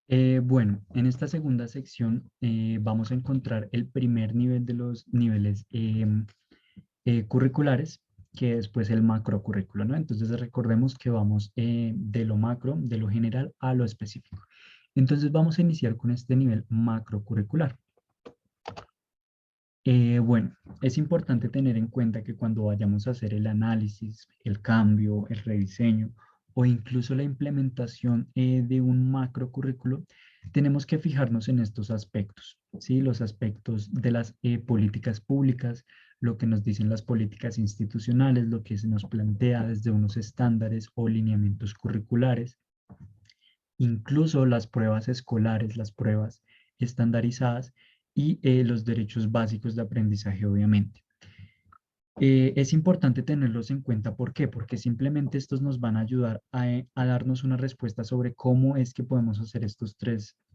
Bueno, en esta segunda sección vamos a encontrar el primer nivel de los niveles curriculares, que es pues el macrocurrículo, ¿no? Entonces recordemos que vamos de lo macro, de lo general a lo específico. Entonces vamos a iniciar con este nivel macrocurricular. Bueno, es importante tener en cuenta que cuando vayamos a hacer el análisis, el cambio, el rediseño o incluso la implementación de un macrocurrículo, tenemos que fijarnos en estos aspectos, ¿sí? Los aspectos de las políticas públicas, lo que nos dicen las políticas institucionales, lo que se nos plantea desde unos estándares o lineamientos curriculares, incluso las pruebas escolares, las pruebas estandarizadas y los derechos básicos de aprendizaje, obviamente. Es importante tenerlos en cuenta. ¿Por qué? Porque simplemente estos nos van a ayudar a darnos una respuesta sobre cómo es que podemos hacer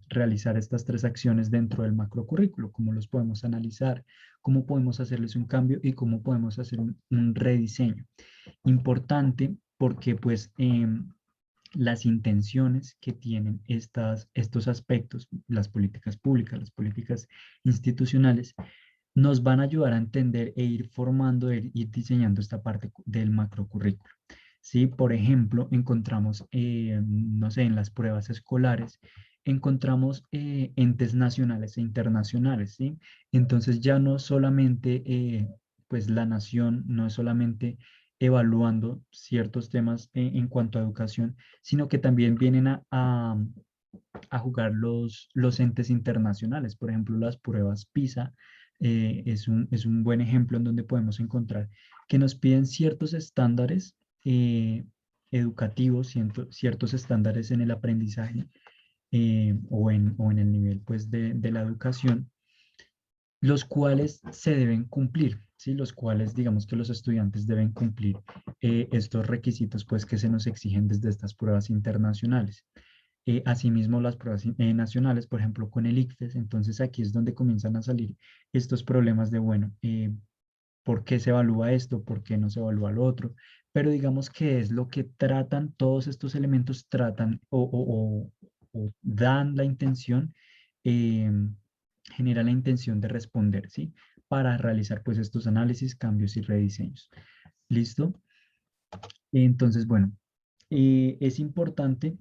realizar estas tres acciones dentro del macrocurrículo, cómo los podemos analizar, cómo podemos hacerles un cambio y cómo podemos hacer un rediseño. Importante porque pues las intenciones que tienen estos aspectos, las políticas públicas, las políticas institucionales, nos van a ayudar a entender e ir formando, ir diseñando esta parte del macrocurrículo. ¿Sí? Por ejemplo, encontramos, no sé, en las pruebas escolares, encontramos entes nacionales e internacionales, ¿sí? Entonces ya no solamente, pues la nación no es solamente evaluando ciertos temas en cuanto a educación, sino que también vienen a jugar los entes internacionales. Por ejemplo, las pruebas PISA es un buen ejemplo en donde podemos encontrar que nos piden ciertos estándares educativos, ciertos estándares en el aprendizaje o en el nivel pues, de la educación, los cuales se deben cumplir, ¿sí? Los cuales digamos que los estudiantes deben cumplir estos requisitos pues, que se nos exigen desde estas pruebas internacionales. Asimismo, las pruebas nacionales, por ejemplo, con el ICFES, entonces aquí es donde comienzan a salir estos problemas de, bueno, ¿por qué se evalúa esto? ¿Por qué no se evalúa lo otro? Pero digamos que es lo que tratan, todos estos elementos tratan o dan la intención, eh, genera la intención de responder, ¿sí? Para realizar pues estos análisis, cambios y rediseños. ¿Listo? Entonces, bueno, es importante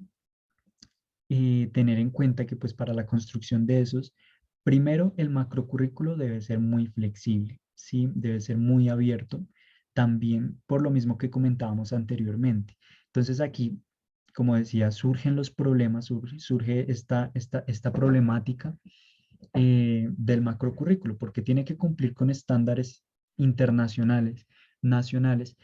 tener en cuenta que pues para la construcción de esos, primero el macrocurrículo debe ser muy flexible, ¿sí? Debe ser muy abierto, también por lo mismo que comentábamos anteriormente. Entonces aquí, como decía, surgen los problemas, surge esta problemática del macrocurrículo, porque tiene que cumplir con estándares internacionales, nacionales,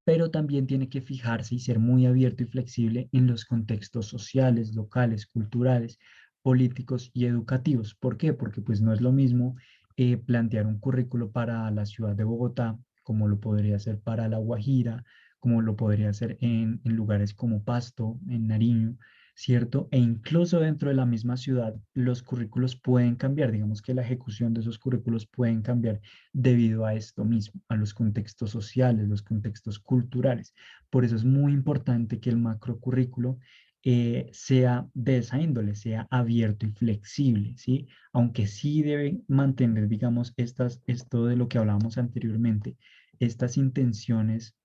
pero también tiene que fijarse y ser muy abierto y flexible en los contextos sociales, locales, culturales, políticos y educativos. ¿Por qué? Porque pues no es lo mismo plantear un currículo para la ciudad de Bogotá, como lo podría ser para La Guajira, como lo podría hacer en lugares como Pasto, en Nariño, ¿cierto? E incluso dentro de la misma ciudad, los currículos pueden cambiar, digamos que la ejecución de esos currículos pueden cambiar debido a esto mismo, a los contextos sociales, los contextos culturales. Por eso es muy importante que el macrocurrículo sea de esa índole, sea abierto y flexible, ¿sí? Aunque sí debe mantener, digamos, esto de lo que hablábamos anteriormente, estas intenciones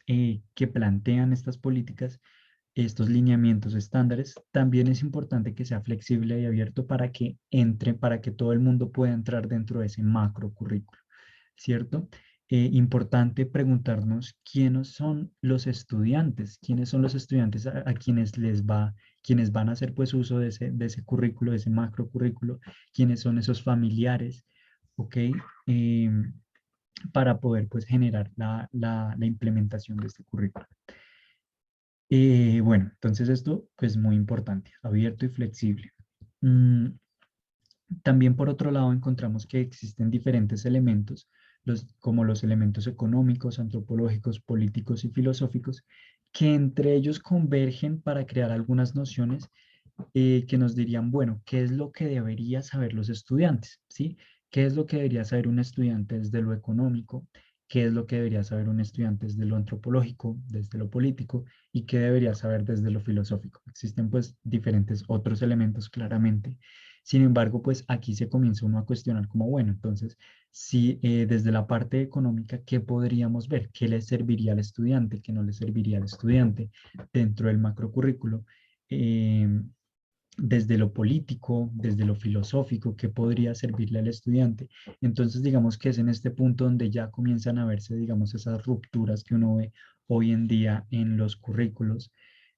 que plantean estas políticas, estos lineamientos estándares, también es importante que sea flexible y abierto para que entre, para que todo el mundo pueda entrar dentro de ese macro currículo, ¿cierto? Importante preguntarnos quiénes son los estudiantes, quiénes son los estudiantes a quienes quienes van a hacer pues uso de ese currículo, de ese macro currículo, quiénes son esos familiares, ¿ok? Para poder pues generar la implementación de este currículo. Bueno, entonces esto pues muy importante, abierto y flexible. Mm, También por otro lado encontramos que existen diferentes elementos, como los elementos económicos, antropológicos, políticos y filosóficos, que entre ellos convergen para crear algunas nociones que nos dirían, bueno, ¿qué es lo que debería saber los estudiantes? ¿Sí? ¿Qué es lo que debería saber un estudiante desde lo económico? qué es lo que debería saber un estudiante desde lo antropológico, desde lo político y qué debería saber desde lo filosófico. Existen pues diferentes otros elementos claramente. Sin embargo, pues aquí se comienza uno a cuestionar como, bueno, entonces, si desde la parte económica, ¿qué podríamos ver? ¿Qué le serviría al estudiante? ¿Qué no le serviría al estudiante dentro del macrocurrículo? Desde lo político, desde lo filosófico, qué podría servirle al estudiante. Entonces, digamos que es en este punto donde ya comienzan a verse, digamos, esas rupturas que uno ve hoy en día en los currículos,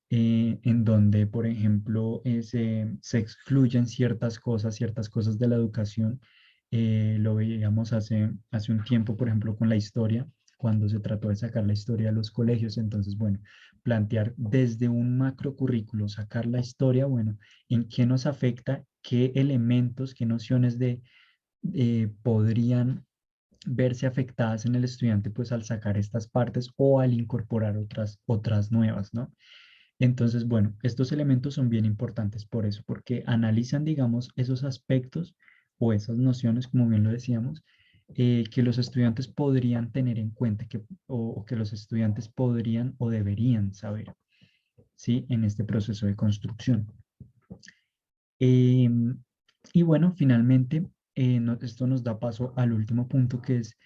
en donde, por ejemplo, se excluyen ciertas cosas de la educación. Lo veíamos hace un tiempo, por ejemplo, con la historia, cuando se trató de sacar la historia de los colegios. Entonces, bueno, plantear desde un macrocurrículo, sacar la historia, bueno, en qué nos afecta, qué elementos, qué nociones podrían verse afectadas en el estudiante pues al sacar estas partes o al incorporar otras nuevas, ¿no? Entonces, bueno, estos elementos son bien importantes por eso, porque analizan, digamos, esos aspectos o esas nociones, como bien lo decíamos, que los estudiantes podrían tener en cuenta o que los estudiantes podrían o deberían saber, ¿sí? En este proceso de construcción. Em, y bueno, finalmente, esto nos da paso al último punto que es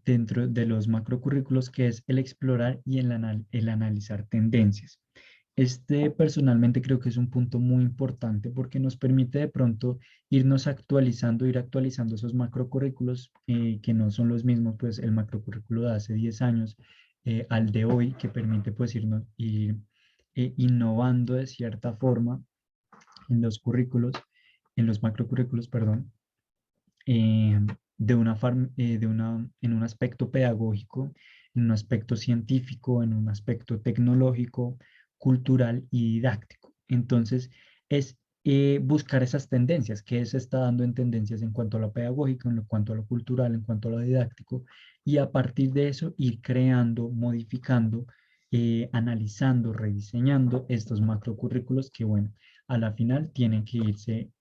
dentro de los macrocurrículos, que es el explorar y el analizar tendencias. Este personalmente creo que es un punto muy importante porque nos permite de pronto irnos actualizando, ir actualizando esos macrocurrículos que no son los mismos, pues el macrocurrículo de hace 10 años al de hoy, que permite pues ir innovando de cierta forma en los currículos, en los macrocurrículos, perdón, eh, en un aspecto pedagógico, en un aspecto científico, en un aspecto tecnológico, cultural y didáctico. Entonces, es buscar esas tendencias, qué se está dando en tendencias en cuanto a lo pedagógico, en cuanto a lo cultural, en cuanto a lo didáctico, y a partir de eso ir creando, modificando, analizando, rediseñando estos macrocurrículos que, bueno, a la final tienen que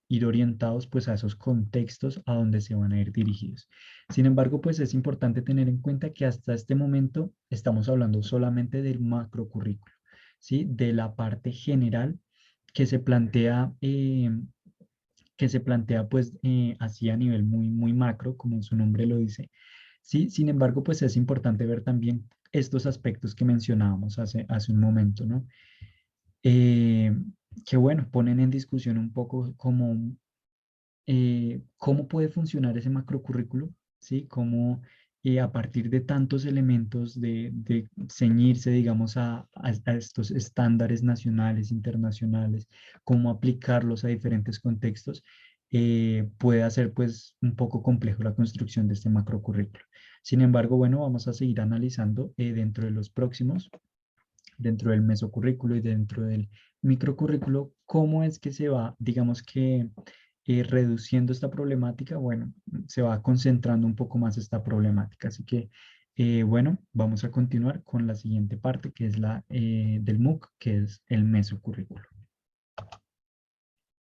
ir orientados pues a esos contextos a donde se van a ir dirigidos. Sin embargo, pues es importante tener en cuenta que hasta este momento estamos hablando solamente del macrocurrículo, ¿sí? De la parte general que se plantea, pues así a nivel muy macro, como su nombre lo dice, ¿sí? Sin embargo, pues es importante ver también estos aspectos que mencionábamos hace un momento, ¿no? eh, que bueno, ponen en discusión un poco cómo puede funcionar ese macrocurrículo, ¿sí? Cómo a partir de tantos elementos de ceñirse, digamos, a estos estándares nacionales, internacionales, cómo aplicarlos a diferentes contextos, puede hacer pues un poco complejo la construcción de este macrocurrículo. Sin embargo, bueno, vamos a seguir analizando dentro de los próximos dentro del mesocurrículo y dentro del microcurrículo, ¿cómo es que se va, digamos que, reduciendo esta problemática? Bueno, se va concentrando un poco más esta problemática. Así que, bueno, vamos a continuar con la siguiente parte, que es la del MOOC, que es el mesocurrículo.